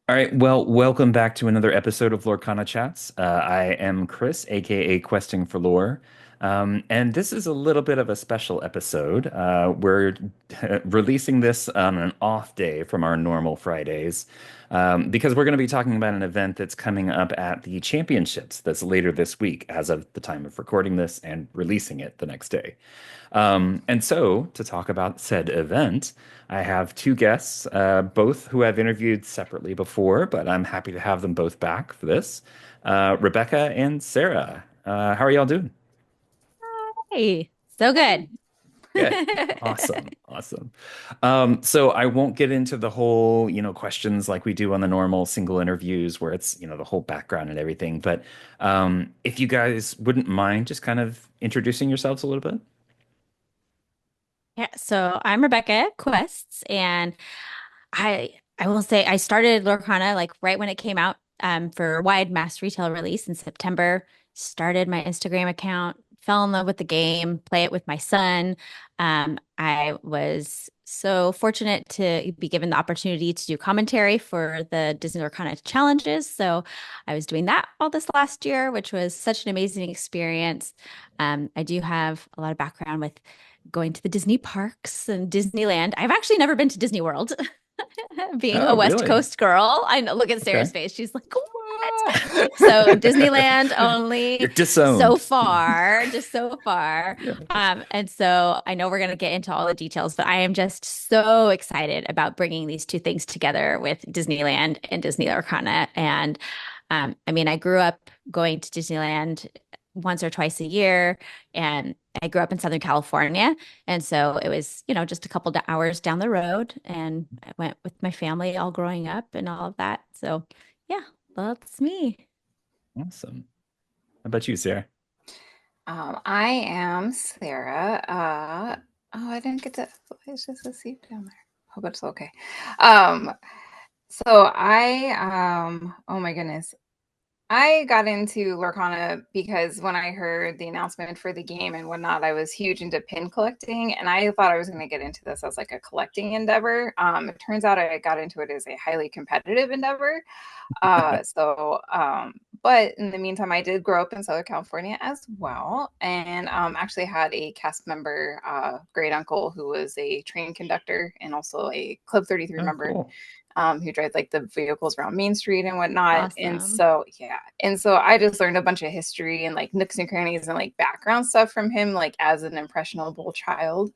All right, well, welcome back to another episode of Lorcana Chats. I am Chris, aka Questing for Lore, and this is a little bit of a special episode. We're releasing this on an off day from our normal Fridays because we're going to be talking about an event that's coming up at the championships that's later this week, as of the time of recording this and releasing it the next day. And so, to talk about said event, I have two guests, both who I've interviewed separately before, but I'm happy to have them both back for this. Rebecca and Sarah. How are y'all doing? Hey, so good. Good. Awesome. Awesome. So I won't get into the whole, questions like we do on the normal single interviews where it's, the whole background and everything. But if you guys wouldn't mind just kind of introducing yourselves a little bit. Yeah, so I'm Rebecca Quests, and I will say I started Lorcana like right when it came out for wide mass retail release in September. Started my Instagram account, fell in love with the game, play it with my son. I was so fortunate to be given the opportunity to do commentary for the Disney Lorcana challenges. So I was doing that all this last year, which was such an amazing experience. I do have a lot of background with going to the Disney parks and Disneyland. I've actually never been to Disney World. Being a Oh, West really? Coast girl, I know. Look at Sarah's Okay. face. She's like, "What?" So Disneyland You're only so disowned. far, just so far. Yeah. And so I know we're going to get into all the details, but I am just so excited about bringing these two things together with Disneyland and Disney Lorcana. And I mean, I grew up going to Disneyland once or twice a year, and I grew up in Southern California. And so it was, just a couple of hours down the road. And I went with my family all growing up and all of that. So yeah, that's me. Awesome. How about you, Sarah? I am Sarah. Oh, I didn't get to. It's just a seat down there. Hope it's okay. Um, oh my goodness. I got into Lorcana because when I heard the announcement for the game and whatnot, I was huge into pin collecting, and I thought I was going to get into this as like a collecting endeavor. It turns out I got into it as a highly competitive endeavor. Uh, so, um, but in the meantime, I did grow up in Southern California as well, and actually had a cast member, great uncle, who was a train conductor and also a Club 33 Oh, member, cool. who drives like the vehicles around Main Street and whatnot. And Awesome. so, yeah, and so I just learned a bunch of history and like nooks and crannies and like background stuff from him, like as an impressionable child.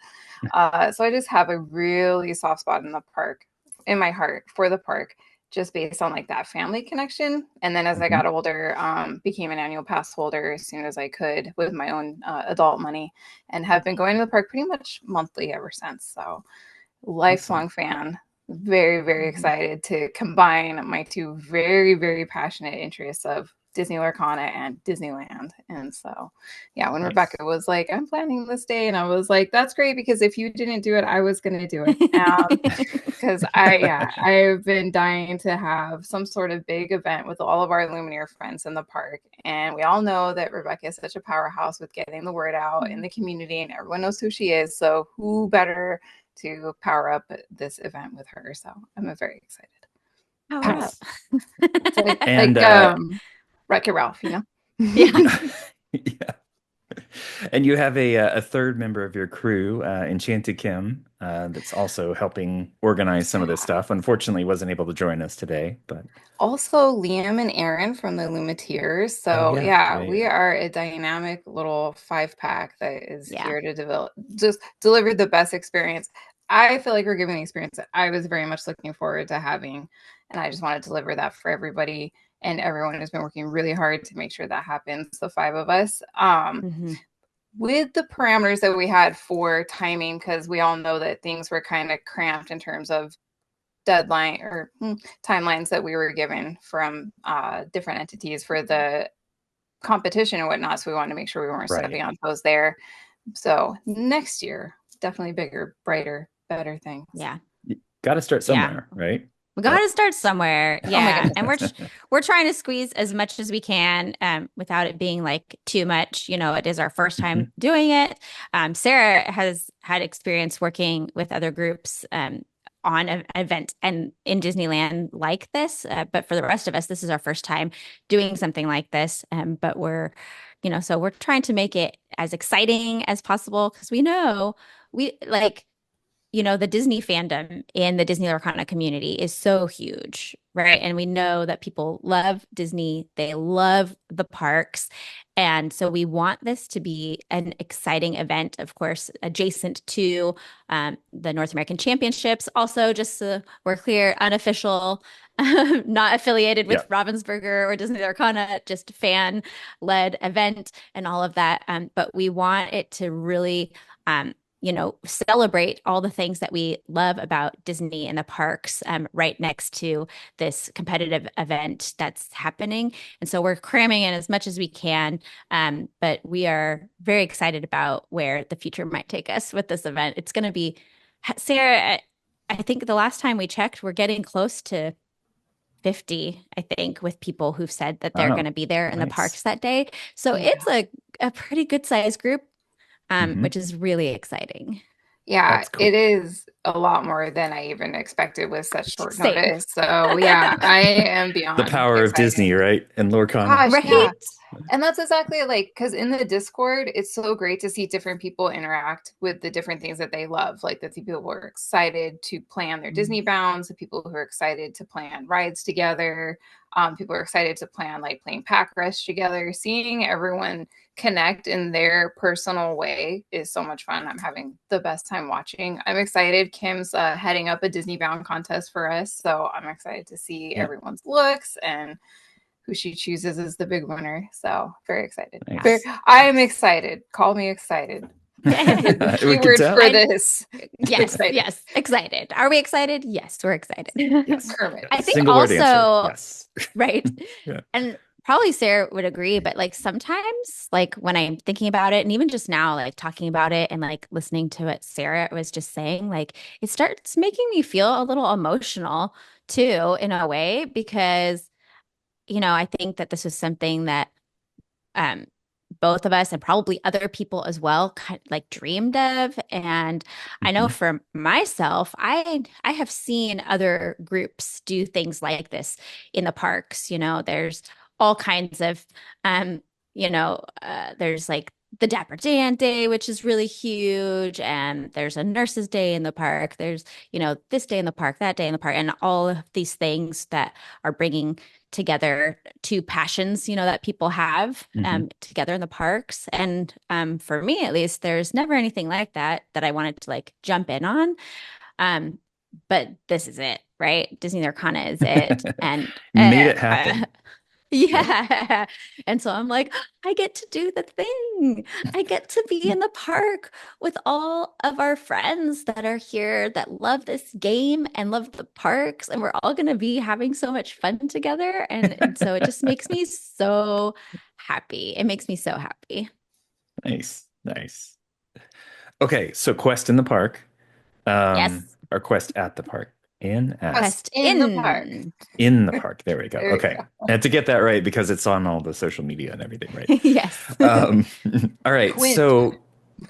So I just have a really soft spot in the park, in my heart for the park, just based on like that family connection. And then as I Mhm. got older, became an annual pass holder as soon as I could with my own adult money, and have been going to the park pretty much monthly ever since. So Awesome. lifelong fan. Very, very Mhm. excited to combine my two very, very passionate interests of Disney Lorcana and Disneyland. And so, yeah, when Nice. Rebecca was like, I'm planning this day, and I was like, that's great because if you didn't do it, I was going to do it. Because yeah, I've been dying to have some sort of big event with all of our Lumineer friends in the park. And we all know that Rebecca is such a powerhouse with getting the word out in the community, and everyone knows who she is. So, who better to power up this event with her? So, I'm very excited. Power up. Nice. It's like, And like Wreck-It Ralph, you know? Yeah. yeah. And you have a third member of your crew, Enchanted Kim, that's also helping organize some of this Yeah. stuff. Unfortunately, wasn't able to join us today, but Also, Liam and Aaron from the Lumineers. oh So, yeah, yeah, yeah, we yeah. are a dynamic little five pack that is Yeah. here to develop, just deliver the best experience. I feel like we're giving the experience that I was very much looking forward to having. And I just want to deliver that for everybody. And everyone has been working really hard to make sure that happens. The five of us. Hmm. With the parameters that we had for timing, because we all know that things were kind of cramped in terms of deadline or timelines that we were given from different entities for the competition and whatnot. So we wanted to make sure we weren't Right. stepping on toes there. So next year, definitely bigger, brighter, better things. Yeah. You got to start Yeah. somewhere, right? We got Yep. to start somewhere. Oh my Yeah. goodness. And we're trying to squeeze as much as we can without it being like too much. It is our first Mhm. time doing it. Sarah has had experience working with other groups on an event and in Disneyland like this. But for the rest of us, this is our first time doing something like this. But we're, so we're trying to make it as exciting as possible because we know we like the Disney fandom in the Disney Lorcana community is so huge, right? And we know that people love Disney, they love the parks. And so we want this to be an exciting event, of course, adjacent to the North American Championships. Also, just so we're clear, unofficial, not affiliated Yeah. with Ravensburger or Disney Lorcana, just fan led event and all of that. But we want it to really celebrate all the things that we love about Disney and the parks right next to this competitive event that's happening. And so we're cramming in as much as we can. But we are very excited about where the future might take us with this event. It's going to be, Sarah, I think the last time we checked, we're getting close to 50, I think, with people who've said that they're Oh, going to be there in the nice. parks that day. So Yeah. it's a pretty good sized group, Mhm. which is really exciting. Yeah, That's cool. it is a lot more than I even expected with such short Same. notice. So yeah, I am The beyond power of excited. Disney, right? And Lorcana. Gosh, yeah. Right? And that's exactly like, because in the Discord, it's so great to see different people interact with the different things that they love. Like the people who are excited to plan their Disney bounds, the people who are excited to plan rides together, people are excited to plan like playing pack rush together. Seeing everyone connect in their personal way is so much fun. I'm having the best time watching. I'm excited. Kim's heading up a Disney bound contest for us, so I'm excited to see Yeah. everyone's looks and who she chooses as the big winner. So very excited. Nice. I'm excited. Call me excited. The We could keyword tell. for this. Yes, Excited. yes, excited. Are we excited? Yes, we're excited. Yes. Kermit. I think Single word answer. also, Yes. right. Yeah. And probably Sarah would agree, but like sometimes, like when I'm thinking about it, and even just now, like talking about it and like listening to what Sarah was just saying, like it starts making me feel a little emotional too, in a way, because, I think that this is something that um both of us and probably other people as well kind of like dreamed of. And I know Mhm. for myself, I have seen other groups do things like this in the parks. There's all kinds of there's like the Dapper Dan Day, which is really huge, and there's a nurses day in the park. There's, this day in the park, that day in the park, and all of these things that are bringing together two passions, that people have Mhm. together in the parks. And for me, at least, there's never anything like that I wanted to like jump in on. Um, but this is it, right? Disney Lorcana is it. And Made it happen. Yep. yeah. And so I'm like, I get to do the thing. I get to be in the park with all of our friends that are here that love this game and love the parks. And we're all going to be having so much fun together. And so it just makes me so happy. It makes me so happy. Nice. Nice. Okay, so quest in the park. Yes. Or quest at the park. Quest in the park. In the park. There we go. There you Okay. go. And to get that right, because it's on all the social media and everything, right? Yes. All right. Quint. So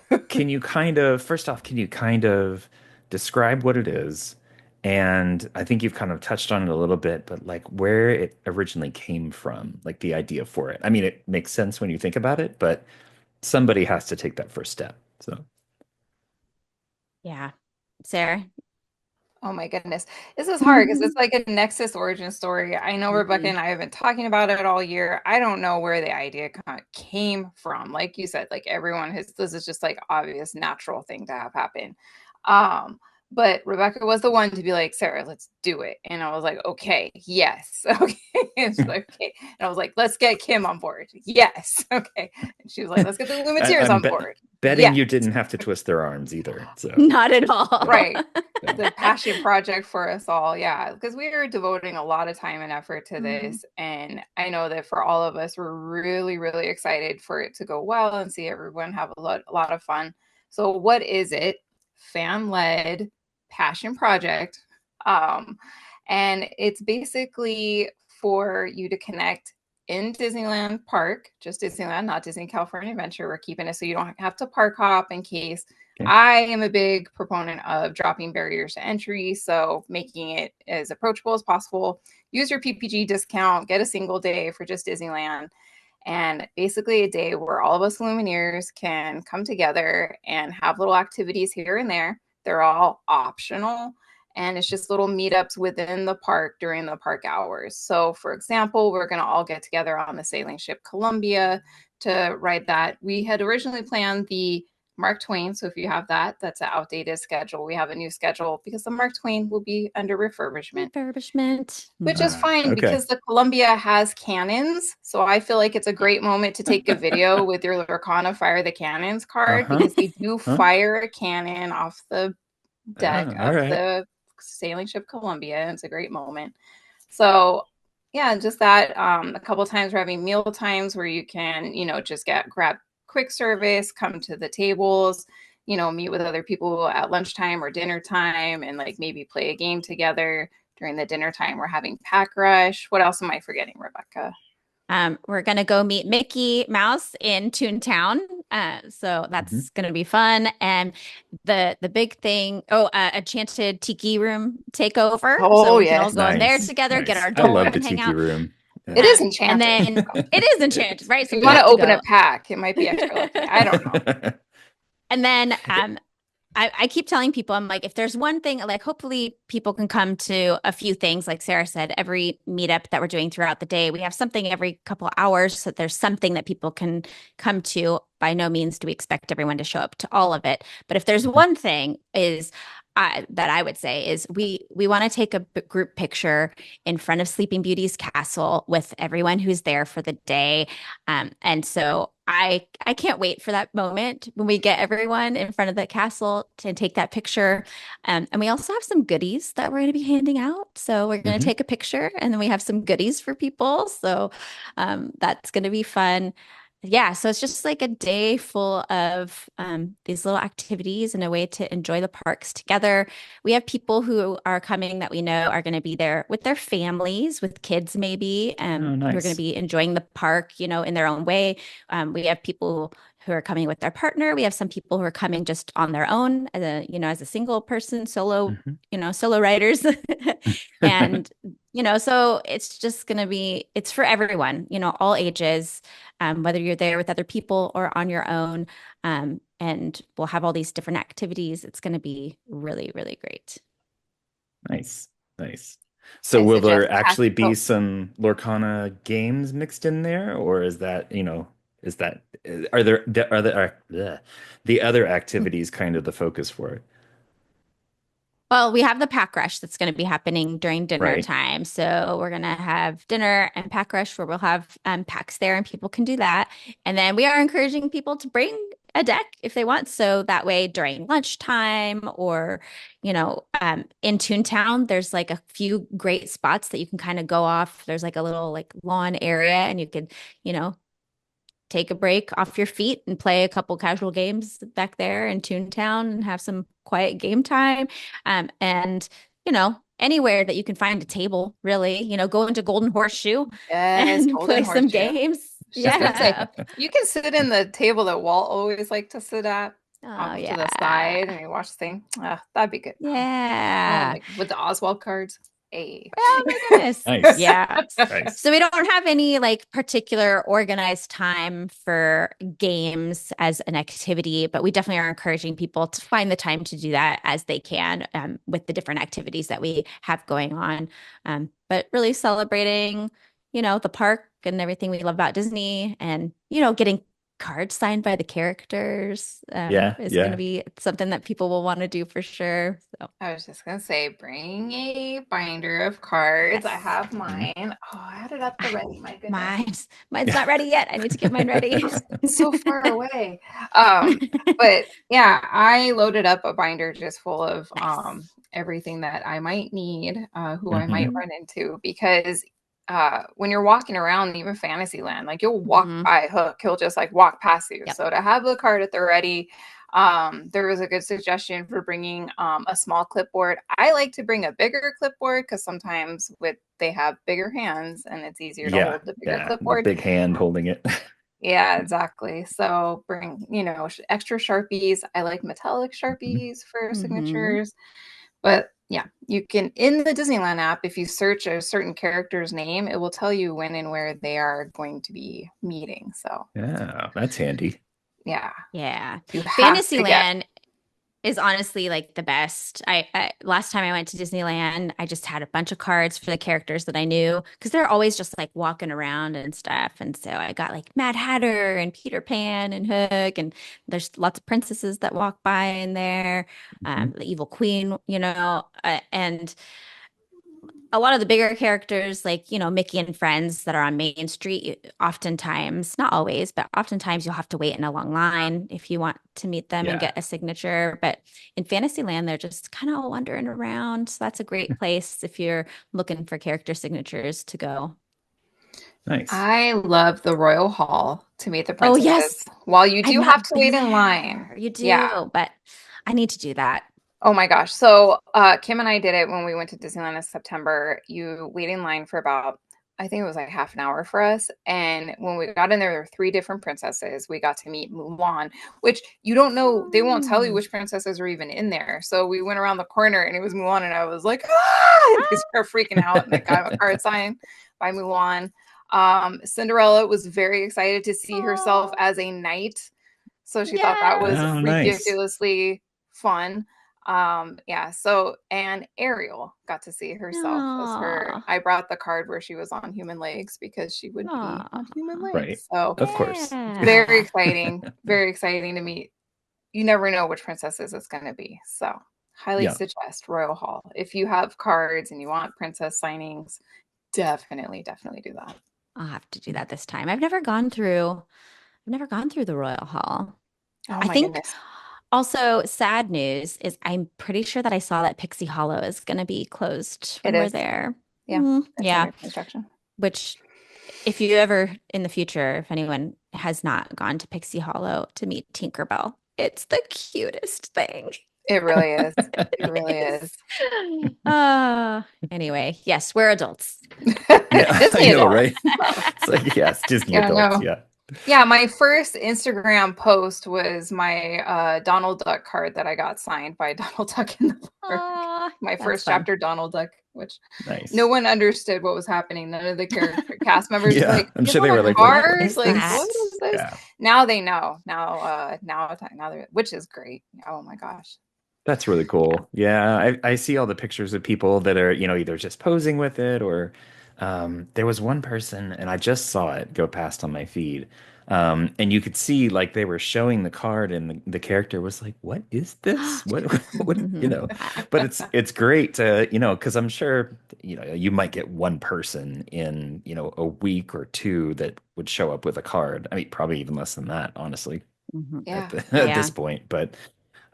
first off, can you kind of describe what it is? And I think you've kind of touched on it a little bit, but like where it originally came from, like the idea for it. I mean, it makes sense when you think about it, but somebody has to take that first step. So, Yeah. Sarah. Oh my goodness. This is hard because it's like a Nexus origin story. I know Rebecca Mhm. and I have been talking about it all year. I don't know where the idea came from. Like you said, like everyone has, this is just like obvious natural thing to have happen. Um, but Rebecca was the one to be like, Sarah, let's do it. And I was like, okay, yes. Okay. And she's like, okay. And I was like, let's get Kim on board. Yes. Okay. And she was like, let's get the Lumineers I'm on board. betting Yes. you didn't have to twist their arms either. So, Not at all. Right. yeah. The passion project for us all. Yeah. Because we are devoting a lot of time and effort to this. And I know that for all of us, we're really, really excited for it to go well and see everyone have a lot of fun. So, what is it? Fan led passion project. And it's basically for you to connect in Disneyland Park, just Disneyland, not Disney California Adventure. We're keeping it so you don't have to park hop in case Okay. I am a big proponent of dropping barriers to entry, so making it as approachable as possible. Use your PPG discount, get a single day for just Disneyland, and basically a day where all of us Lumineers can come together and have little activities here and there. They're all optional, and it's just little meetups within the park during the park hours. So, for example, we're going to all get together on the sailing ship Columbia to ride that. We had originally planned the Mark Twain. So if you have that, that's an outdated schedule. We have a new schedule because the Mark Twain will be under refurbishment. Refurbishment. Which is fine Okay. because the Columbia has cannons. So I feel like it's a great moment to take a video with your Lorcana Fire the Cannons card Uh-huh. because they do Huh? fire a cannon off the deck All of right. the sailing ship Columbia. It's a great moment. So yeah, just that. A couple times we're having meal times where you can, just grab quick service, come to the tables, meet with other people at lunchtime or dinner time, and like maybe play a game together during the dinner time. We're having pack rush. What else am I forgetting, Rebecca? We're gonna go meet Mickey Mouse in Toontown. So Mhm. that's gonna be fun. And the big thing, enchanted tiki room takeover. So Oh we can all yes. go in there Nice. together, get Nice. our I donut love the and hang tiki out. room. It Yeah. is And enchanted. then it is enchanted, right? If So you we want have to to open a go. pack, it might be extra lucky. I don't know. And then I keep telling people, I'm like, if there's one thing, like, hopefully people can come to a few things. Like Sarah said, every meetup that we're doing throughout the day, we have something every couple of hours. So there's something that people can come to. By no means do we expect everyone to show up to all of it. But if there's Mhm. one thing is that I would say is we want to take a group picture in front of Sleeping Beauty's castle with everyone who's there for the day. And so I can't wait for that moment when we get everyone in front of the castle to take that picture. And we also have some goodies that we're going to be handing out. So we're going to Mhm. take a picture and then we have some goodies for people. So that's going to be fun. Yeah, so it's just like a day full of these little activities and a way to enjoy the parks together. We have people who are coming that we know are going to be there with their families, with kids maybe, Oh, who are going to nice. be enjoying the park, in their own way. We have people who are coming with their partner. We have some people who are coming just on their own, as a single person, solo, Mhm. solo riders. And, so it's just going to be, it's for everyone, all ages, whether you're there with other people or on your own. And we'll have all these different activities. It's going to be really, really great. Nice. Nice. So I will suggest there pack. actually be Oh, some Lorcana games mixed in there, or is that, is that are there the other activities kind of the focus for it? Well, we have the pack rush that's going to be happening during dinner Right. time. So we're going to have dinner and pack rush where we'll have packs there and people can do that. And then we are encouraging people to bring a deck if they want. So that way during lunchtime or, in Toontown, there's like a few great spots that you can kind of go off. There's like a little like lawn area and you could, you know, take a break off your feet and play a couple casual games back there in Toontown and have some quiet game time. And, anywhere that you can find a table, really, go into Golden Horseshoe yes, and Golden play some Horseshoe. I games. was just gonna say, Yeah. you can sit in the table that Walt always liked to sit at, Oh, off to the yeah. side, and you watch the thing. That'd be good. Oh Yeah. my, with the Oswald cards. Hey. Oh my goodness. Nice. Yeah. Nice. So we don't have any like particular organized time for games as an activity, but we definitely are encouraging people to find the time to do that as they can with the different activities that we have going on. But really celebrating, the park and everything we love about Disney and, getting cards signed by the characters Yeah, is going to yeah. be something that people will want to do for sure. So, I was just gonna say, bring a binder of cards. I yes. have Mhm. mine. Oh, I had it at the ready. My goodness. Mine's not ready yet. I need to get mine ready. It's so far away. Um, but yeah, I loaded up a binder just full of Nice. everything that I might need, who I might Hmm. Hmm. run into, because when you're walking around, even Fantasyland, like you'll walk Hmm. by Hook, he'll just like walk past you. Yep. So to have the card at the ready, there was a good suggestion for bringing a small clipboard. I like to bring a bigger clipboard because sometimes with they have bigger hands and it's easier to Yeah, hold the bigger yeah. The clipboard. big hand holding it. Yeah, exactly. So bring, extra Sharpies. I like metallic Mhm. Sharpies for Hmm. signatures. But yeah, you can, in the Disneyland app, if you search a certain character's name, it will tell you when and where they are going to be meeting. So Yeah, that's handy. yeah, Yeah. you have to get. Fantasyland is honestly like the best. I last time I went to Disneyland, I just had a bunch of cards for the characters that I knew because they're always just like walking around and stuff. And so I got like Mad Hatter and Peter Pan and Hook, and there's lots of princesses that walk by in there. Mhm. The Evil Queen, and a lot of the bigger characters, like, Mickey and Friends that are on Main Street, oftentimes, not always, but oftentimes you'll have to wait in a long line if you want to meet them and Yeah, get a signature. But in Fantasyland, they're just kind of wandering around. So that's a great place if you're looking for character signatures to go. nice. I love the Royal Hall to meet the Oh, princesses. yes. While you I've do have not to been wait in line. there. You Yeah. do, but I need to do that. Oh my gosh. So Kim and I did it when we went to Disneyland in September. You wait in line for about, I think it was like half an hour for us. And when we got in there were three different princesses. We got to meet Mulan, which you don't know, they won't tell you Oh. which princesses are even in there. So we went around the corner and it was Mulan, and I was like, ah! And they started freaking out, and I got a card signed by Mulan. Cinderella was very excited to see herself Oh, as a knight. So she thought that was yes. Oh, nice. ridiculously fun. Yeah, so and Ariel got to see herself as her. Oh, I brought the card where she was on human legs because she would be on human oh, Right. legs. So Of course. yeah. very exciting to meet. You never know which princesses it's going to be. So highly Yeah. suggest Royal Hall. If you have cards and you want princess signings, definitely do that. I'll have to do that this time. I've never gone through the Royal Hall. Oh I my think goodness. also sad news is I'm pretty sure that I saw that Pixie Hollow is going to be closed It when we're is. there. Yeah, it's Yeah, under construction. which if you ever in the future, if anyone has not gone to Pixie Hollow to meet Tinkerbell, it's the cutest thing. It really is. It really It is. is. Anyway, yes, we're adults. Yeah, I Disney know, adult. right? It's like, yes, Disney Yeah, adults. no. Yeah. Yeah, my first Instagram post was my Donald Duck card that I got signed by Donald Duck in the park. Oh, My that's first fun. chapter, Donald Duck, which no Nice. one understood what was happening. None of the character cast members were Yeah, like, I'm "You sure they want were a like, what What card? is is Like, that? what this? is this?" Yeah. Now they know. Which is great. Oh my gosh. That's really Yeah. cool. Yeah, I see all the pictures of people that are, either just posing with it or there was one person and I just saw it go past on my feed. And you could see like they were showing the card and the character was like, "What is this? What what?" Ah, But it's great to, because I'm sure, you might get one person in, a week or two that would show up with a card. I mean, probably even less than that, honestly, mhm. Yeah. at this Yeah. point. But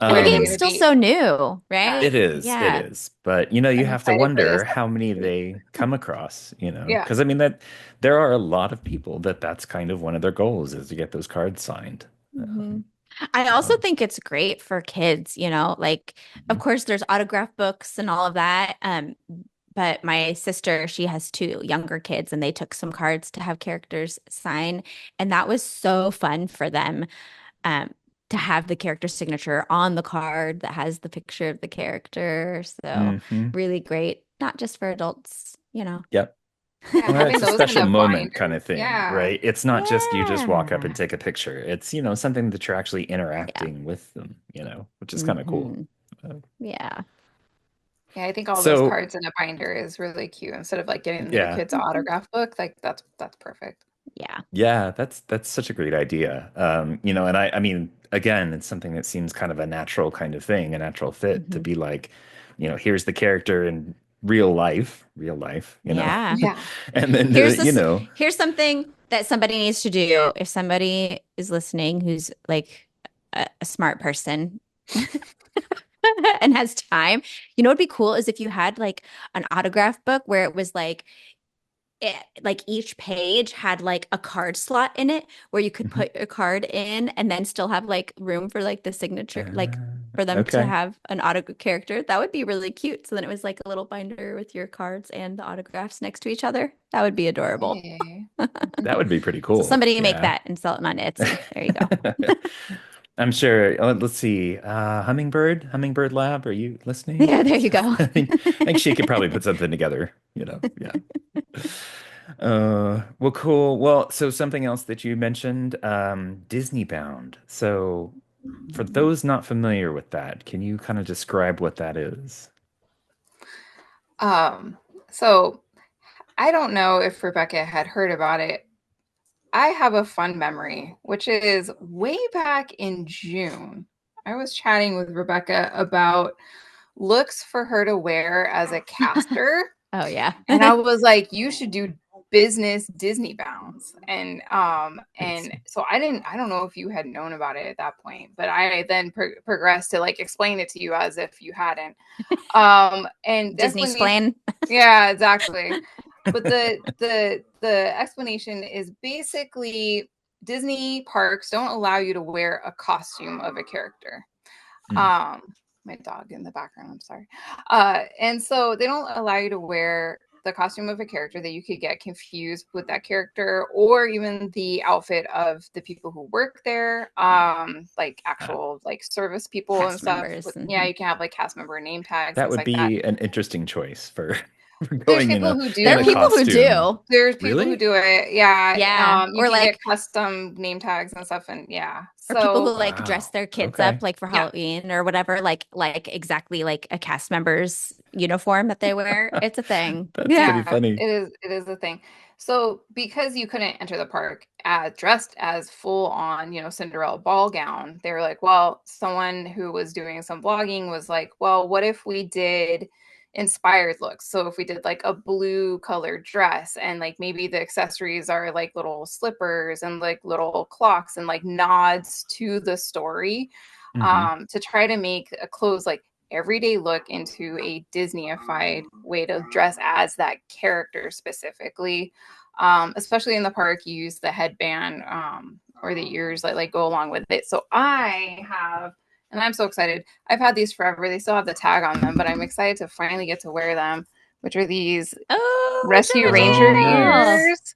And the Where are they game's going to um still be? so new, Yeah. right? it Yeah. is. But you I'm have to excited for wonder this. how many they come across, Yeah. because I mean that there are a lot of people that's kind of one of their goals is to get those cards signed. Hmm. Um, I also so think it's great for kids, like, of mhm. course, there's autograph books and all of that. But my sister, she has two younger kids, and they took some cards to have characters sign, and that was so fun for them, um, to have the character signature on the card that has the picture of the character. So Mhm. really great, not just for adults. Yep. Yeah, Well, having it's a those in special a moment kind binder. of thing, Yeah. right? It's not just you just walk up and Yeah. take a picture. It's, something that you're actually Yeah. interacting with them, which is kind of cool. Hmm. Uh, Yeah. Yeah, I think all those so cards in a binder is really cute. Instead of like getting your yeah. kid's Mhm. autograph book, like that's perfect. Yeah. Yeah, that's such a great idea. And I mean, again, it's something that seems kind of a natural kind of thing, a natural fit to Hmm. be like, here's the character in real life, Yeah. Yeah. and then do Here's it, this here's something that somebody needs to do if somebody is listening who's like a smart person and has time. What'd be cool is if you had like an autograph book where it was like each page had like a card slot in it where you could Mhm. put your card in and then still have like room for like the signature, like for them to Okay. have an autograph character. That would be really cute. So then it was like a little binder with your cards and the autographs next to each other. That would be adorable. Hey. That would be pretty So cool. somebody make Yeah. that and sell it on Etsy. There you go. I'm sure. Let's see. Hummingbird Lab, are you listening? Yeah, there you go. I think she could probably put something together, Yeah. Well, cool. Well, so something else that you mentioned, Disney Bound. So for those not familiar with that, can you kind of describe what that is? Um, so I don't know if Rebecca had heard about it. I have a fun memory, which is way back in June. I was chatting with Rebecca about looks for her to wear as a caster. Oh yeah. And I was like, you should do business Disney bounds. Nice. And so I don't know if you had known about it at that point, but I then progressed to like explain it to you as if you hadn't. And the Disney explanation, explain. yeah, exactly. But the explanation is basically Disney parks don't allow you to wear a costume of a character. Mm. Um, my dog in the background, I'm sorry. And so they don't allow you to wear the costume of a character that you could get confused with that character or even the outfit of the people who work there, like Uh, actual like service people and Cast stuff. members. But yeah, Mhm. you can have like cast member name tags, that things would like that. be an interesting choice for for There's going in people a who There in are a do. people who costume. do. There's people who Really? do it. Yeah. Yeah. You Or can get like custom name tags and stuff. And yeah. or people who So like dress Wow. their kids up Okay. like for yeah. Halloween or whatever, like exactly like a cast member's uniform that they wear. It's a thing. That's Yeah. pretty Yeah, funny. it is a thing. So because you couldn't enter the park dressed as full on, Cinderella ball gown, they were like, well, someone who was doing some vlogging was like, well, what if we did inspired looks? So if we did like a blue colored dress and like maybe the accessories are like little slippers and like little clocks and like nods to the story, Hmm. to try to make a clothes like everyday look into a Disneyified way to dress as that character specifically. Especially in the park, you use the headband or the ears that like go along with it. So I have, and I'm so excited. I've had these forever. They still have the tag on them, but I'm excited to finally get to wear them, which are these Oh, Rescue Oh, Ranger adorable. nice. ears.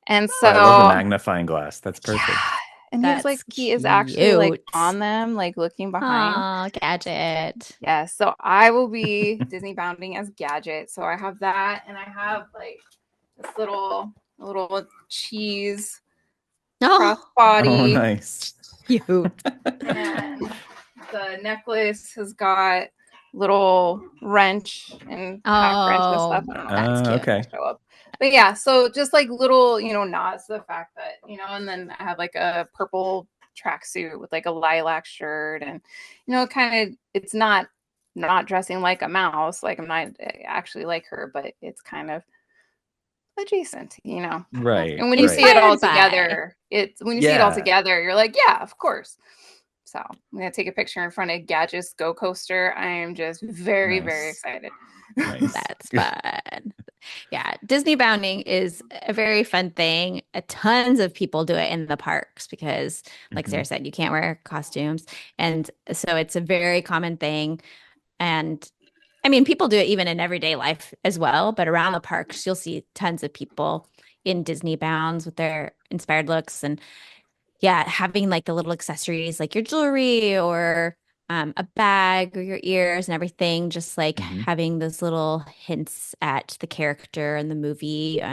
And Oh, I love the so, magnifying glass. That's perfect. yeah. And That's he is actually like cute. on them, like looking behind. Oh, gadget. Yeah, so I will be Disney bounding as Gadget. So I have that, and I have like this little cheese Oh, Oh, crossbody, nice. cute. and the necklace has got little wrench and half wrench and stuff. Oh, I don't know if that's it's cute. gonna Okay. show up, but yeah. So just like little, nods to the fact that and then I have like a purple tracksuit with like a lilac shirt, and kind of it's not dressing like a mouse, like I'm not actually like her, but it's kind of adjacent. Right, And when you right. see it all Inspired by. together, it's when you see it all Yeah. together, you're like, yeah, of course. So I'm gonna take a picture in front of Gadget's Go Coaster. I am just very, very Nice. excited. Nice. That's fun. Yeah, Disney bounding is a very fun thing. Tons of people do it in the parks because, like Hmm. Sarah said, you can't wear costumes. And so it's a very common thing. And I mean, people do it even in everyday life as well, but around the parks, you'll see tons of people in Disney bounds with their inspired looks. And yeah, having like the little accessories like your jewelry or a bag or your ears and everything, just like Hmm. having those little hints at the character and the movie. Or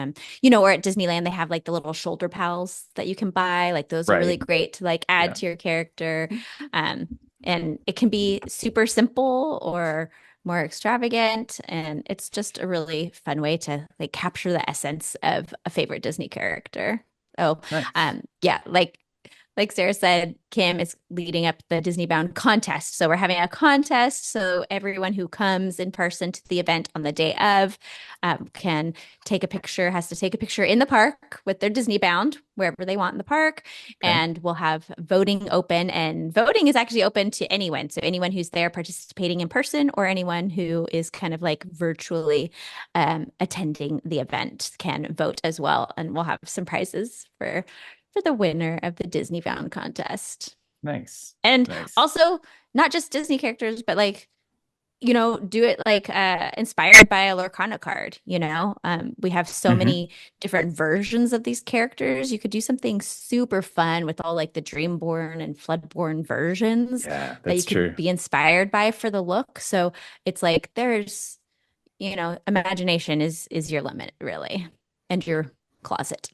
at Disneyland, they have like the little shoulder pals that you can buy. Like those are really Right. great to like add Yeah. to your character. Um, and it can be super simple or more extravagant. And it's just a really fun way to like capture the essence of a favorite Disney character. Oh, Nice. yeah, like Sarah said, Kim is leading up the Disney Bound contest. So we're having a contest. So everyone who comes in person to the event on the day of can has to take a picture in the park with their Disney Bound, wherever they want in the park. Okay. And we'll have voting open. And voting is actually open to anyone. So anyone who's there participating in person or anyone who is kind of like virtually attending the event can vote as well. And we'll have some prizes for the winner of the Disney Bound contest. Nice. And Nice. also, not just Disney characters, but like do it like inspired by a Lorcana card, we have so Hmm. many different versions of these characters. You could do something super fun with all like the Dreamborn and Floodborn versions Yeah, that you that's could true. be inspired by for the look. So it's like there's, imagination is your limit really, and your closet.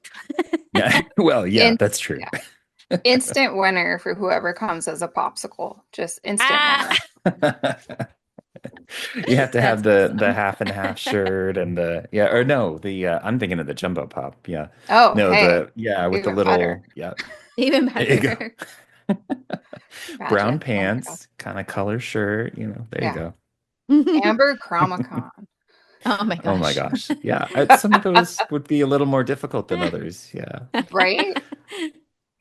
Yeah. Well, yeah, In that's true. yeah, instant winner for whoever comes as a popsicle. Just instant Ah, winner. You have to have that's the awesome. half and half shirt and the yeah, or no, the I'm thinking of the jumbo pop. Yeah. Oh, No, hey, the yeah, with the even better. little yeah. Even There you go. better. Brown Imagine. Oh my gosh. pants, kind of color shirt, there you Yeah. go. Amber Chromicon. Oh my Oh my gosh. gosh. Yeah, some of those would be a little more difficult than others. Yeah. Right?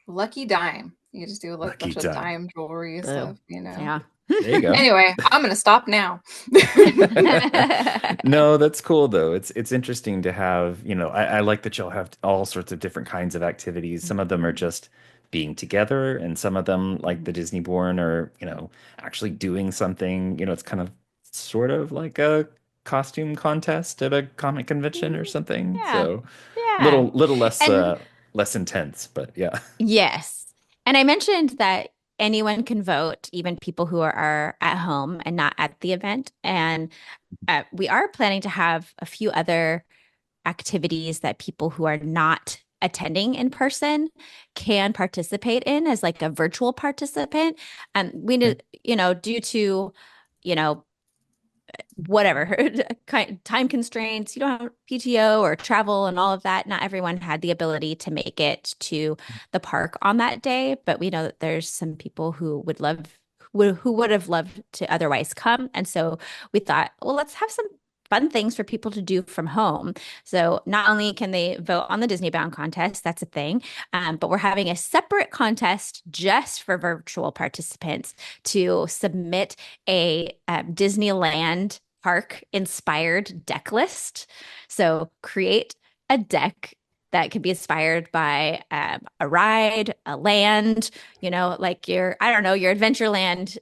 Lucky dime. You just do a Lucky bunch of time. dime jewelry Blue. stuff, you know. Yeah. There you go. Anyway, I'm gonna stop now. No, that's cool though. It's interesting to have, I like that you'll have all sorts of different kinds of activities. Some of them are just being together, and some of them, like the Disney Born, are, actually doing something. It's kind of sort of like a costume contest at a comic convention or something. Yeah. So Yeah. little less And less intense, but yeah. yes. And I mentioned that anyone can vote, even people who are at home and not at the event. And we are planning to have a few other activities that people who are not attending in person can participate in as like a virtual participant. We know, Okay. due to, you know, whatever time constraints, you don't have PTO or travel and all of that. Not everyone had the ability to make it to the park on that day, but we know that there's some people who who would have loved to otherwise come. And so we thought, well, let's have some fun things for people to do from home. So not only can they vote on the Disney Bound contest, that's a thing, but we're having a separate contest just for virtual participants to submit a Disneyland park inspired deck list. So create a deck that could be inspired by a ride, a land, like I don't know, your Adventureland,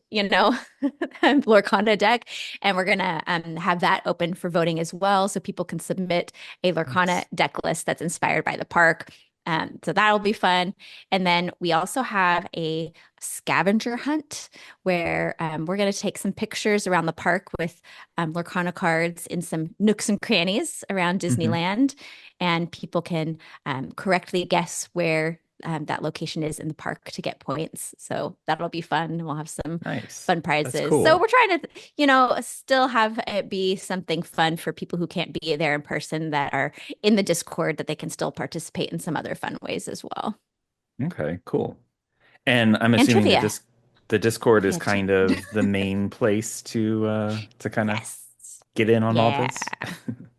Lorcana deck. And we're going to have that open for voting as well. So people can submit a Lorcana Nice. deck list that's inspired by the park. So that'll be fun. And then we also have a scavenger hunt where we're going to take some pictures around the park with Lorcana cards in some nooks and crannies around Hmm. Disneyland. And people can correctly guess where that location is in the park to get points. So that'll be fun. We'll have some Nice. fun That's prizes. So cool. we're trying to, still have it be something fun for people who can't be there in person that are in the Discord that they can still participate in some other fun ways as well. Okay, cool. And I'm And assuming trivia. the Discord is Trivia too. kind of the main place to kind of Yes. get in on all Yeah. this.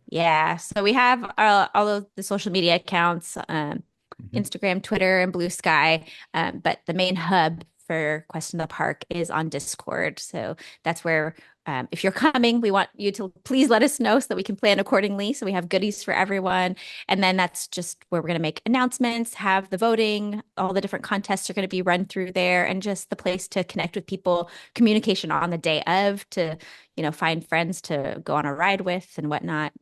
Yeah. So we have all of the social media accounts, Mhm. Instagram, Twitter, and Blue Sky. But the main hub for Quest in the Park is on Discord. So that's where, if you're coming, we want you to please let us know so that we can plan accordingly. So we have goodies for everyone. And then that's just where we're going to make announcements, have the voting, all the different contests are going to be run through there, and just the place to connect with people, communication on the day of to find friends to go on a ride with and whatnot.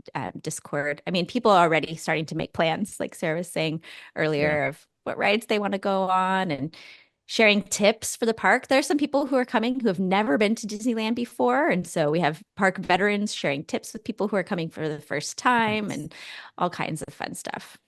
Discord. I mean, people are already starting to make plans, like Sarah was saying Yeah. earlier, of what rides they want to go on and sharing tips for the park. There's some people who are coming who have never been to Disneyland before. And so we have park veterans sharing tips with people who are coming for the first time Nice. and all kinds of fun stuff.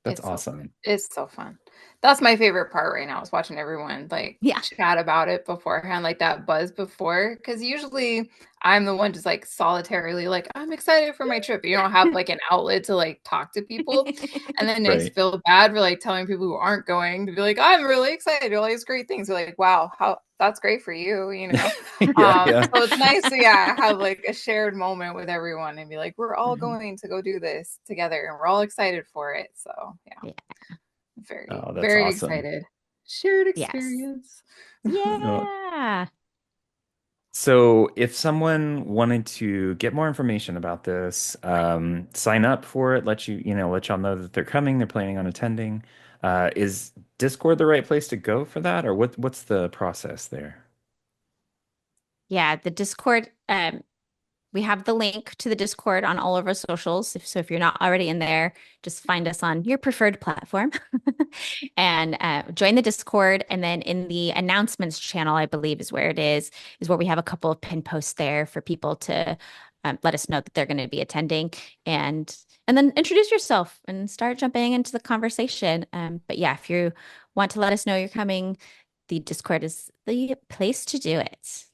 That's It's so fun. awesome. It's so fun. That's my favorite part right now is watching everyone like Yeah. chat about it beforehand, like that buzz before. Because usually I'm the one just like solitarily like I'm excited for my trip. You don't have like an outlet to like talk to people, and then I Right. feel bad for like telling people who aren't going to be like I'm really excited, all these great things. They're like, wow, how that's great for you, you know. Yeah, yeah. So it's nice to yeah have like a shared moment with everyone and be like, we're all Mhm. going to go do this together, and we're all excited for it. So yeah. Yeah. Very, Oh, that's very awesome. excited. Shared Yes. experience. No. Yeah. So if someone wanted to get more information about this, sign up for it, let y'all know that they're coming, they're planning on attending. Is Discord the right place to go for that, or what's the process there? Yeah, the Discord, we have the link to the Discord on all of our socials. So if you're not already in there, just find us on your preferred platform and join the Discord. And then in the announcements channel, I believe is where it is where we have a couple of pin posts there for people to let us know that they're going to be attending and and then introduce yourself and start jumping into the conversation. But yeah, if you want to let us know you're coming, the Discord is the place to do it.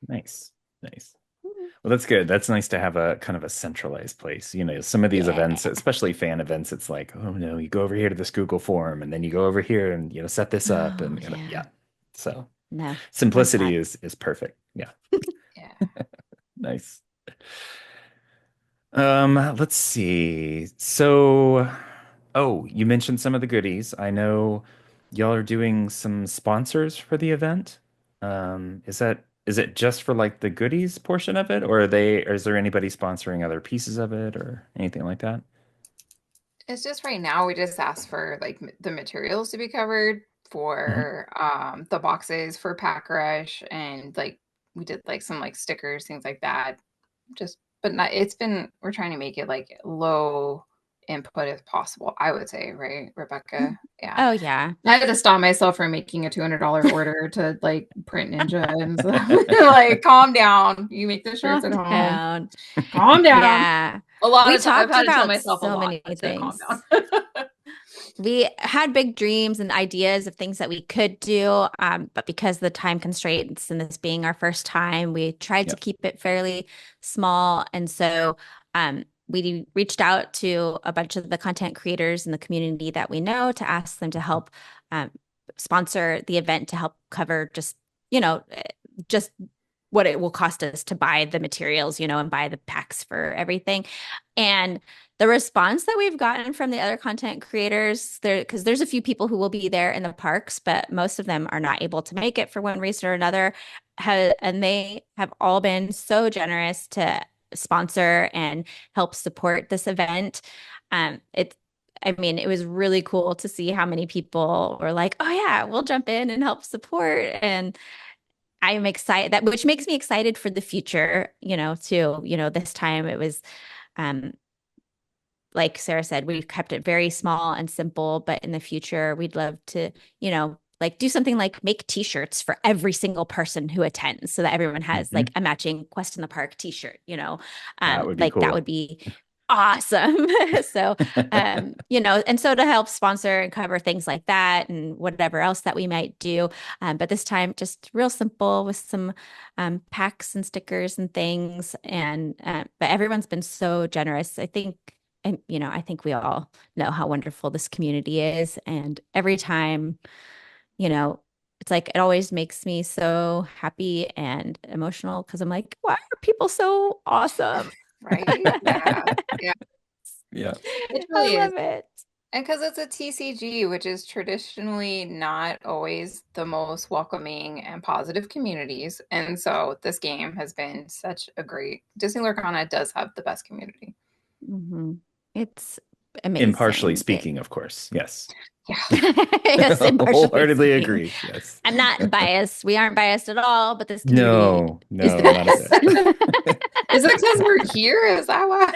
Nice. Nice. Well, that's good. That's nice to have a kind of a centralized place. Some of these Yeah. events, especially fan events, it's like, oh no, you go over here to this Google form and then you go over here and set this up Oh, and yeah. yeah. So No, love simplicity that. is perfect. Yeah. Yeah. Nice. Let's see. So, oh, you mentioned some of the goodies. I know y'all are doing some sponsors for the event. Is it just for like the goodies portion of it, or is there anybody sponsoring other pieces of it or anything like that? It's just right now we just asked for like the materials to be covered Mhm. for the boxes for Pack Rush, and like we did like some like stickers, things like that. Just but not it's been we're trying to make it like low input as possible, I would say, right, Rebecca? Yeah. Oh yeah. I had to stop myself from making a $200 order to like print Ninja and stuff. Like, calm down. You make the shirts Calm at home. down. Calm down. Yeah. A lot We of time I've talked had to tell about myself a so lot many to calm down. things. We had big dreams and ideas of things that we could do, but because of the time constraints and this being our first time, we tried to Yeah. keep it fairly small. And so we reached out to a bunch of the content creators in the community that we know to ask them to help um, sponsor the event to help cover just what it will cost us to buy the materials, and buy the packs for everything. And the response that we've gotten from the other content creators there, because there's a few people who will be there in the parks, but most of them are not able to make it for one reason or another. And they have all been so generous to sponsor and help support this event. I mean, it was really cool to see how many people were like, "Oh yeah, we'll jump in and help support." And I am excited that, which makes me excited for the future, too. This time it was um like Sarah said, we've kept it very small and simple, but in the future, we'd love to, like do something like make t-shirts for every single person who attends so that everyone has Mhm. like a matching Quest in the Park t-shirt, That would be like that would cool. be awesome. So, and so to help sponsor and cover things like that and whatever else that we might do. But this time, just real simple with some packs and stickers and things. And, but everyone's been so generous. And I think we all know how wonderful this community is. And every time, you know, it's like it always makes me so happy and emotional because I'm like, why are people so awesome? Right? Yeah. Yeah. Yeah. It I really is. love it. And because it's a TCG, which is traditionally not always the most welcoming and positive communities. And so this game has been such a great Disney Lorcana does have the best community. Mhm. It's Impartially amazing. speaking, of course. Yes. Yeah. Yes, impartially Wholeheartedly speaking. agree. Yes. I'm not biased. We aren't biased at all, but this community No, is the no, not a best. bit. Is it because we're here? Is that why?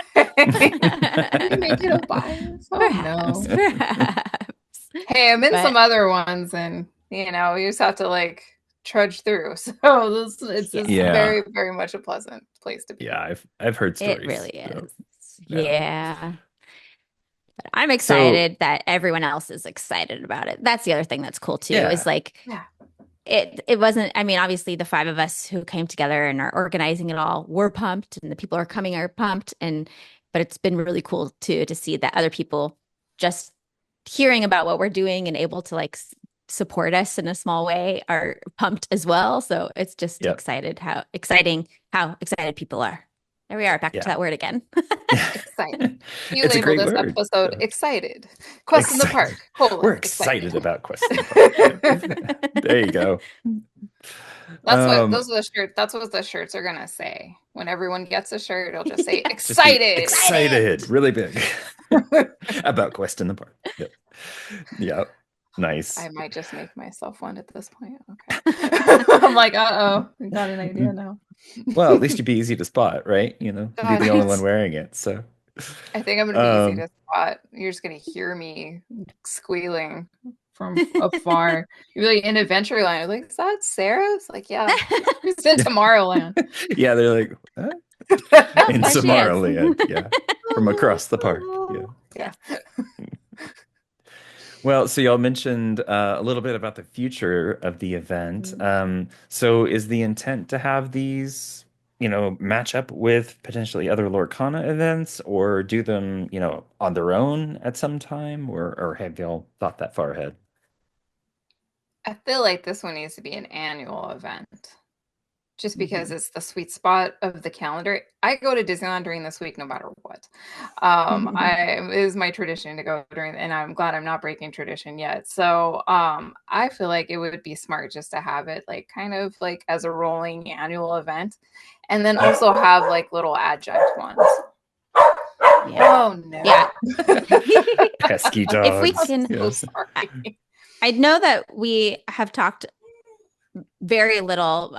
Did we make it a bias? Oh Perhaps, no. perhaps. Hey, I'm in some But other ones, and you just have to like trudge through. So it's yeah, just Yeah. very, very much a pleasant place to be. Yeah, I've heard it really stories. So, is. yeah. Yeah. But I'm So, excited that everyone else is excited about it. That's the other thing that's cool too, is yeah. like Yeah. it wasn't, I mean, obviously the five of us who came together and are organizing it all, we're pumped and the people who are coming are pumped. But it's been really cool too to see that other people just hearing about what we're doing and able to like support us in a small way are pumped as well. So it's just Yep. how excited people are. There we are, back to Yeah. that word again. Excited. You It's a label great this word. episode So, excited. Quest in the excited. Park, We're excited. excited about Quest in the Park. Yeah. There you go. Um, That's what the shirts are gonna say. When everyone gets a shirt, it'll just say Yeah. just be excited. Excited. excited, really big about Quest in the Park. Yep. Yep. Nice. I might just make myself one at this point. Okay. I'm like, uh-oh, I got an idea now. Well, at least you'd be easy to spot, right? Be God, the only one wearing it. So, I think I'm gonna be easy um, to spot. You're just gonna hear me squealing from afar. You're like in Adventureland. You're like, is that Sarah? It's like, yeah, she's in yeah, Tomorrowland. yeah, they're like, huh? Oh, In there she is. Tomorrowland. Yeah, from across the park. Yeah. Yeah. Well, so y'all mentioned a little bit about the future of the event. Mhm. So is the intent to have these, match up with potentially other Lorcana events or do them, on their own at some time, or have y'all thought that far ahead? I feel like this one needs to be an annual event. Just because Mhm. it's the sweet spot of the calendar. I go to Disneyland during this week no matter what. It is my tradition to go during, and I'm glad I'm not breaking tradition yet. So I feel like it would be smart just to have it like kind of like as a rolling annual event, and then also have like little adjunct ones. Yeah. Oh no. Yeah. Pesky If we dogs. I'm can, so Yeah. sorry. I know that we have talked very little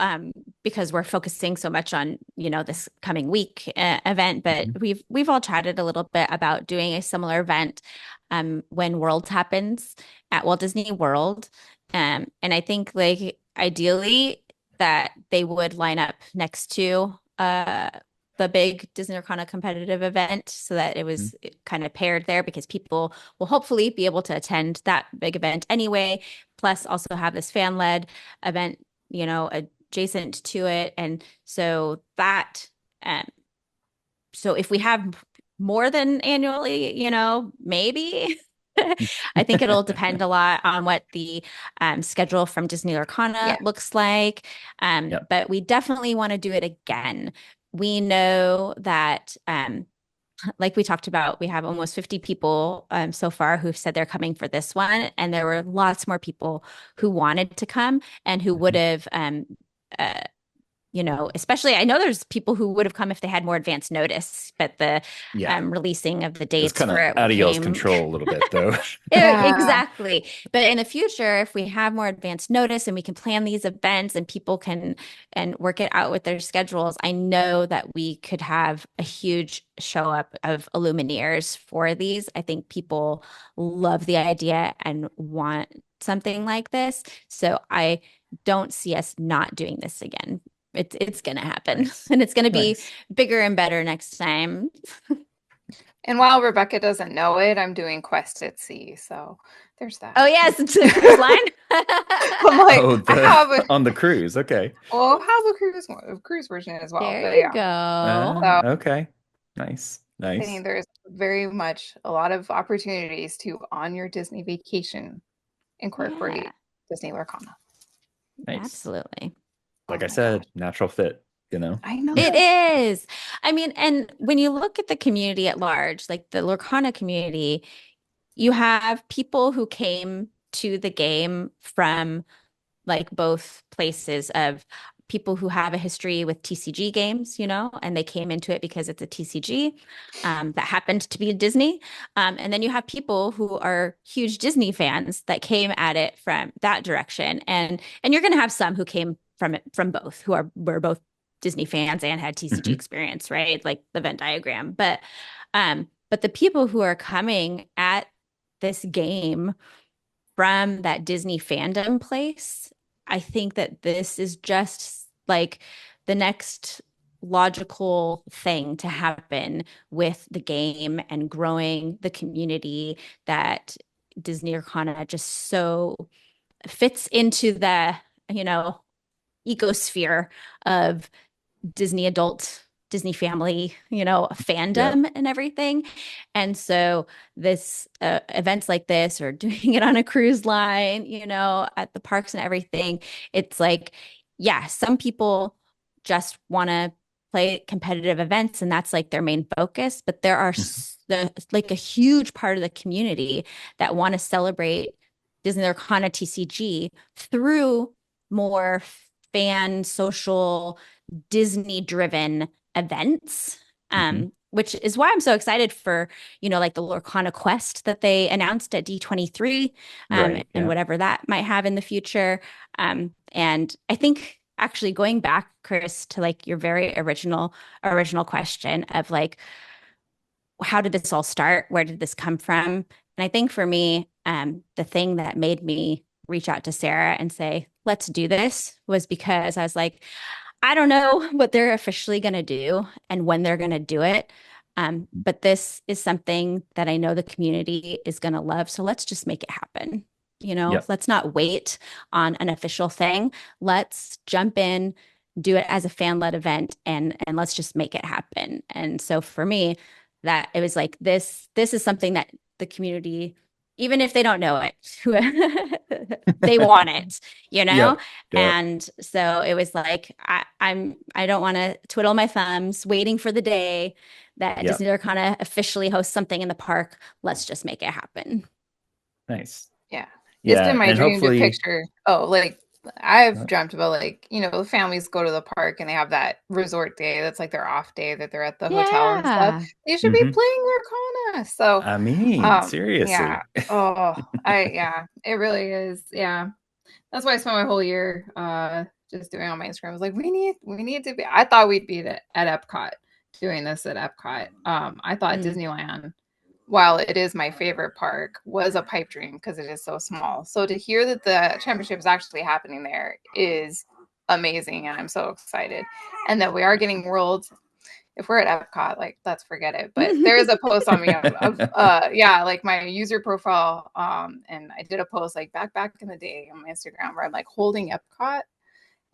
because we're focusing so much on this coming week event, but Mhm. we've all chatted a little bit about doing a similar event when Worlds happens at Walt Disney World, and I think like ideally that they would line up next to the big Disney Arcana competitive event so that it was kind of paired there because people will hopefully be able to attend that big event anyway, plus also have this fan-led event, adjacent to it. And so that, um, so if we have more than annually, maybe. I think it'll depend a lot on what the schedule from Disney Yeah. Lorcana looks like. Yep. But we definitely want to do it again. We know that like we talked about, we have almost 50 people so far who've said they're coming for this one. And there were lots more people who wanted to come and who would Mhm. have, uh, especially I know there's people who would have come if they had more advance notice, but the Yeah. releasing of the It's dates kind for of it out of y'all's came. control a little bit, though. Yeah. Exactly. But in the future, if we have more advanced notice and we can plan these events and people can and work it out with their schedules, I know that we could have a huge show up of Illumineers for these. I think people love the idea and want something like this. So I don't see us not doing this again. It's gonna happen Nice. and it's gonna be Nice. bigger and better next time. And while Rebecca doesn't know it, I'm doing Quest at Sea. So there's Oh that. yes, it's a cruise line. I'm like, Oh, I have a on the cruise. Okay. well, I have a cruise version as well. There But you yeah. go. So Okay. Nice. I think Nice. there's very much a lot of opportunities to on your Disney vacation Yeah, incorporate Disney Lorcana. Nice. absolutely. Oh Like I my gosh. said, natural fit. I know. It is. I mean, and when you look at the community at large, like the Lorcana community, you have people who came to the game from like both places of people who have a history with TCG games, and they came into it because it's a TCG that happened to be Disney. And then you have people who are huge Disney fans that came at it from that direction. And you're going to have some who came from it from both, were both Disney fans and had TCG Hmm. experience, right? Like the Venn diagram. But the people who are coming at this game from that Disney fandom place, I think that this is just like the next logical thing to happen with the game and growing the community that Disney Arcana just so fits into the, you know, ecosphere of Disney adult, Disney family, Yeah. fandom and everything. And so this events like this or doing it on a cruise line, at the parks and everything, it's like, yeah, some people just want to play competitive events and that's like their main focus, but there are Mhm. like a huge part of the community that want to celebrate Disney Arcana TCG through more fan social Disney driven events. Mhm. which is why I'm so excited for, like the Lorcana Quest that they announced at D23, Right. and Yeah. whatever that might have in the future. And I think actually going back, Chris, to like your very original question of like, how did this all start? Where did this come from? And I think for me, the thing that made me reach out to Sarah and say, let's do this was because I was like, I don't know what they're officially going to do and when they're going to do it. But this is something that I know the community is going to love. So let's just make it happen. Yeah. Let's not wait on an official thing. Let's jump in, do it as a fan-led event, and let's just make it happen. And so for me, that it was like this is something that the community, even if they don't know it, they want it, you know? Yep. Yep. And so it was like I don't want to twiddle my thumbs waiting for the day that Yep. Disney Lorcana officially hosts something in the park. Let's just make it happen. Nice. Yeah. It's been Yeah. my And dream to hopefully, picture. Oh, like I've dreamt about like, families go to the park and they have that resort day that's like their off day that they're at the hotel and stuff. Yeah. They should be mhm. playing Lorcana. So, I mean, yeah. seriously. Oh, yeah, it really is. Yeah. That's why I spent my whole year just doing on my Instagram. I was like, we need to be. I thought we'd be at Epcot doing this at Epcot. I thought Mm. Disneyland, while it is my favorite park, was a pipe dream because it is so small. So to hear that the championship is actually happening there is amazing, and I'm so excited. And that we are getting Worlds. If we're at Epcot, like let's forget it. But there is a post on me of yeah, like my user profile. And I did a post like back in the day on my Instagram where I'm like holding Epcot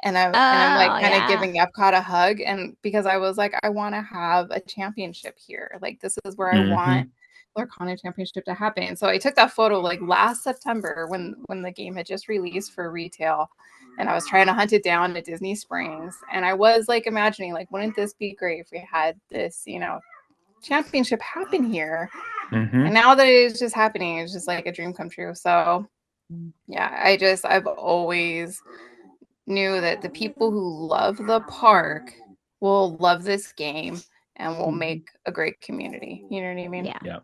and I'm like Oh, kind of yeah. giving Epcot a hug. And because I was like, I want to have a championship here. Like this is where I want hmm Lorcana championship to happen. So I took that photo like last September when the game had just released for retail, and I was trying to hunt it down at Disney Springs. And I was like imagining like, wouldn't this be great if we had this, championship happen here? And hmm now that it is just happening, it's just like a dream come true. So yeah, I've always knew that the people who love the park will love this game and will make a great community. You know what I mean? Yeah. Yeah.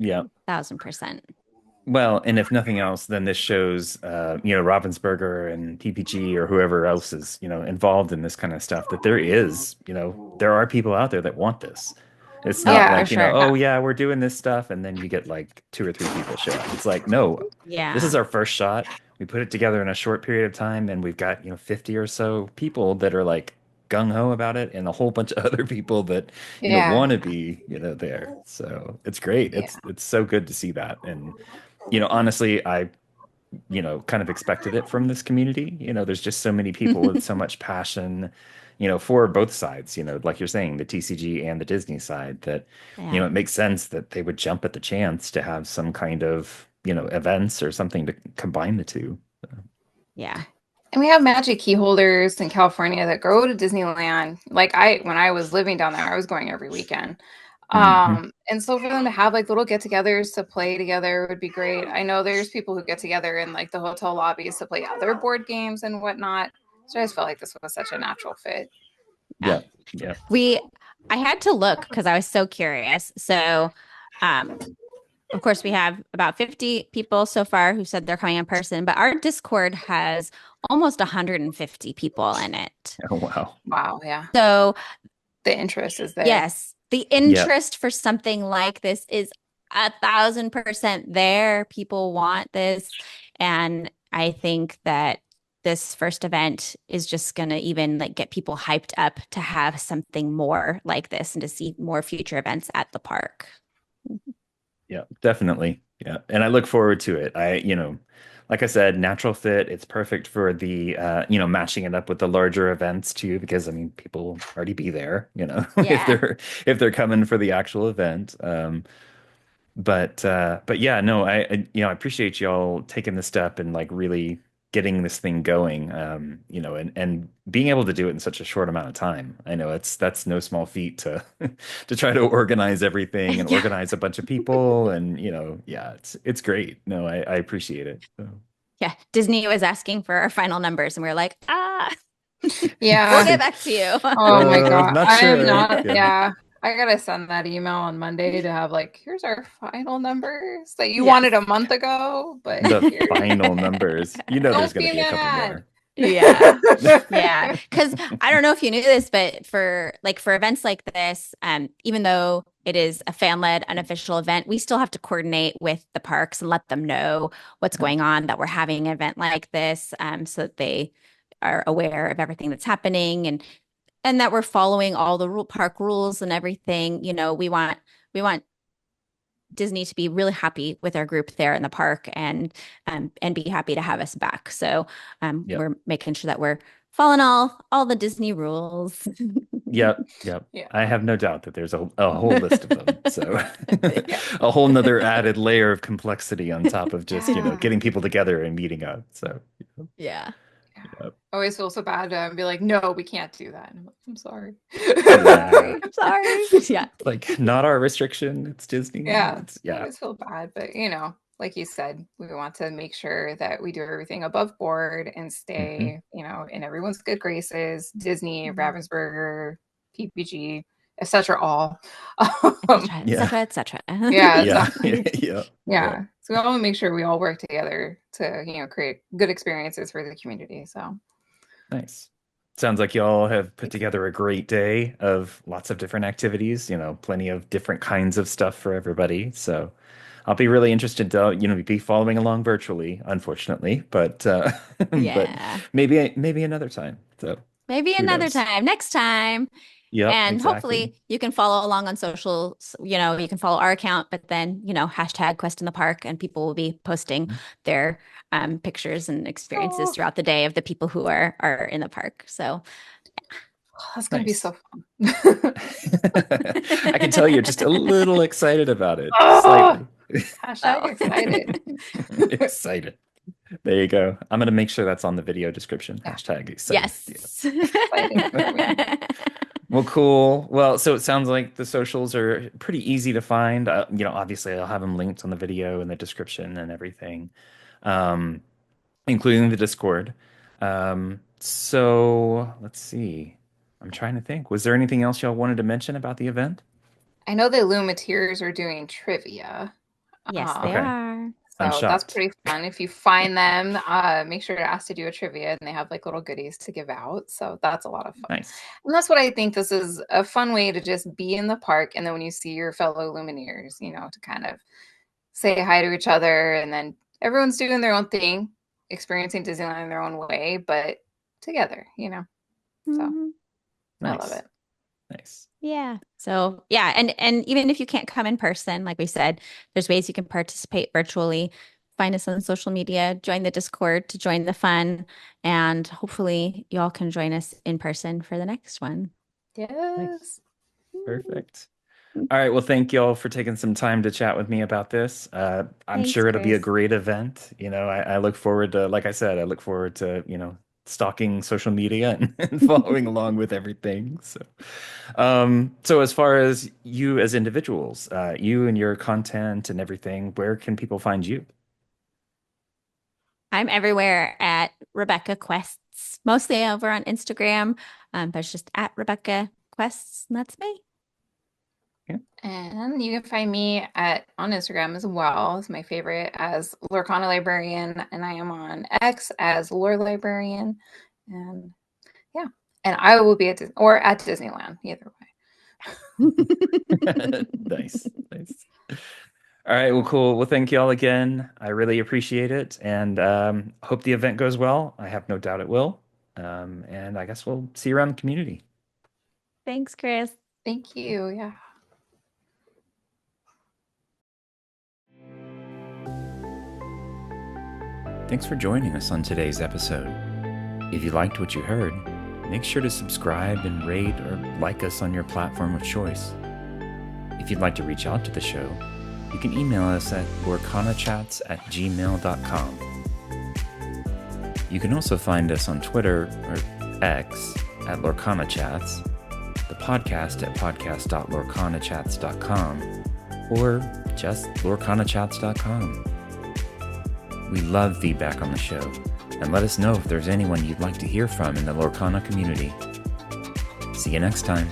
Yeah. 1,000%. Well, and if nothing else, then this shows, Ravensburger and TPG or whoever else is, involved in this kind of stuff, that there is, there are people out there that want this. It's not Oh, for like, sure. oh yeah, we're doing this stuff, and then you get like two or three people show up. It's like, no, this is Yeah. our first shot. We put it together in a short period of time, and we've got, 50 or so people that are like gung ho about it, and a whole bunch of other people that, Yeah. want to be, there. So it's great. Yeah. It's so good to see that. And honestly, I, kind of expected it from this community. There's just so many people with so much passion, for both sides, like you're saying, the TCG and the Disney side, that, Yeah. it makes sense that they would jump at the chance to have some kind of, events or something to combine the two. Yeah. And we have magic key holders in California that go to Disneyland. Like when I was living down there, I was going every weekend. hmm And so for them to have like little get-togethers to play together would be great. I know there's people who get together in like the hotel lobbies to play other board games and whatnot. So I just felt like this was such a natural fit. Yeah. Yeah. Yeah. I had to look because I was so curious. So, um, of course, we have about 50 people so far who said they're coming in person, but our Discord has almost 150 people in it. Oh, wow. Wow, yeah. So, The interest is there. yes, the Yeah. interest for something like this is 1,000% there. People want this. And I think that this first event is just going to even like get people hyped up to have something more like this and to see more future events at the park. Yeah, definitely. Yeah. And I look forward to it. Like I said, natural fit. It's perfect for the, matching it up with the larger events too, because I mean, people already be there, if Yeah. they're coming for the actual event. But yeah, no, I appreciate y'all taking the step and like really getting this thing going, and being able to do it in such a short amount of time. I know that's no small feat to to try to organize everything and Yeah. organize a bunch of people, and yeah, it's great. No, I appreciate it. So. Yeah. Disney was asking for our final numbers, and we were like, we'll Yeah. get back to you. Oh my God. Not I am sure. not, Yeah. yeah. I gotta send that email on Monday to have like, here's our final numbers that you Yes. wanted a month ago, but The here. final numbers. You know there's Don't going to be be a couple mad. more. Yeah. Yeah. Because I don't know if you knew this, but for events like this, even though it is a fan-led unofficial event, we still have to coordinate with the parks and let them know what's Yeah. going on, that we're having an event like this, so that they are aware of everything that's happening, and that we're following all the park rules and everything. We want Disney to be really happy with our group there in the park, and be happy to have us back. So Yep. we're making sure that we're following all the Disney rules. Yep. Yep. Yeah. I have no doubt that there's a whole list of them. So Yeah. a whole nother added layer of complexity on top of just, Yeah. getting people together and meeting up. So, Yeah. yep. I always feel so bad to be like, no, we can't do that. And I'm like, I'm sorry. Yeah. I'm sorry. Yeah. Like not our restriction. It's Disney. Yeah. It's, I yeah. always feel bad, but like you said, we want to make sure that we do everything above board and Mhm. stay, in everyone's good graces. Disney, Mhm. Ravensburger, PPG, etc. All. Et cetera, et Yeah. cetera, et cetera. Yeah, Yeah. exactly. Yeah. Yeah. So we want to make sure we all work together to, create good experiences for the community. So Nice. Sounds like y'all have put together a great day of lots of different activities, plenty of different kinds of stuff for everybody. So I'll be really interested to, be following along virtually, unfortunately, but Yeah. maybe another time. So Maybe who another knows? time, next time. Yep, And exactly. hopefully you can follow along on socials. You can follow our account, but then, hashtag Quest in the Park, and people will be posting their pictures and experiences oh, throughout the day of the people who are in the park. So that's gonna be Nice. so fun. I can tell you're just a little excited about it, Oh, slightly. hashtag oh. excited. Excited. There you go. I'm going to make sure that's on the video description. Yeah, Hashtag excited. Yes. exciting for me. Well, cool. Well, so it sounds like the socials are pretty easy to find. Obviously I'll have them linked on the video and the description and everything, um, including the Discord. So let's see. I'm trying to think. Was there anything else y'all wanted to mention about the event? I know the Lumineers are doing trivia. Yes, they Okay. Um, are. I'm so that's shocked. pretty fun. If you find them, make sure to ask to do a trivia, and they have like little goodies to give out. So that's a lot of fun. Nice. And that's what I think this is a fun way to just be in the park. And then when you see your fellow Lumineers, to kind of say hi to each other. And then everyone's doing their own thing, experiencing Disneyland in their own way, but together. So Mhm. I love Nice. it. Nice. Yeah. So yeah, and even if you can't come in person, like we said, there's ways you can participate virtually. Find us on social media, join the Discord to join the fun, and hopefully y'all can join us in person for the next one. Nice. Yes. Perfect. All right. Well, thank y'all for taking some time to chat with me about this. I'm Thanks, sure it'll be a Chris. great event. I look forward to, like I said, I look forward to, stalking social media and following along with everything. So as far as you as individuals, you and your content and everything, where can people find you? I'm everywhere at Rebekah Quests, mostly over on Instagram, but it's just at Rebekah Quests, and that's me. Yeah. And you can find me on Instagram as well. It's my favorite as Lorcana Librarian, and I am on X as Lore Librarian. And yeah, and I will be at Disneyland, either way. Nice. Nice. All right. Well, cool. Well, thank you all again. I really appreciate it, and hope the event goes well. I have no doubt it will. And I guess we'll see you around the community. Thanks, Chris. Thank you. Yeah. Thanks for joining us on today's episode. If you liked what you heard, make sure to subscribe and rate or like us on your platform of choice. If you'd like to reach out to the show, you can email us at lorcanachats@gmail.com. You can also find us on Twitter or X at LorcanaChats, the podcast at podcast.lorcanachats.com, or just lorcanachats.com. We love feedback on the show, and let us know if there's anyone you'd like to hear from in the Lorcana community. See you next time.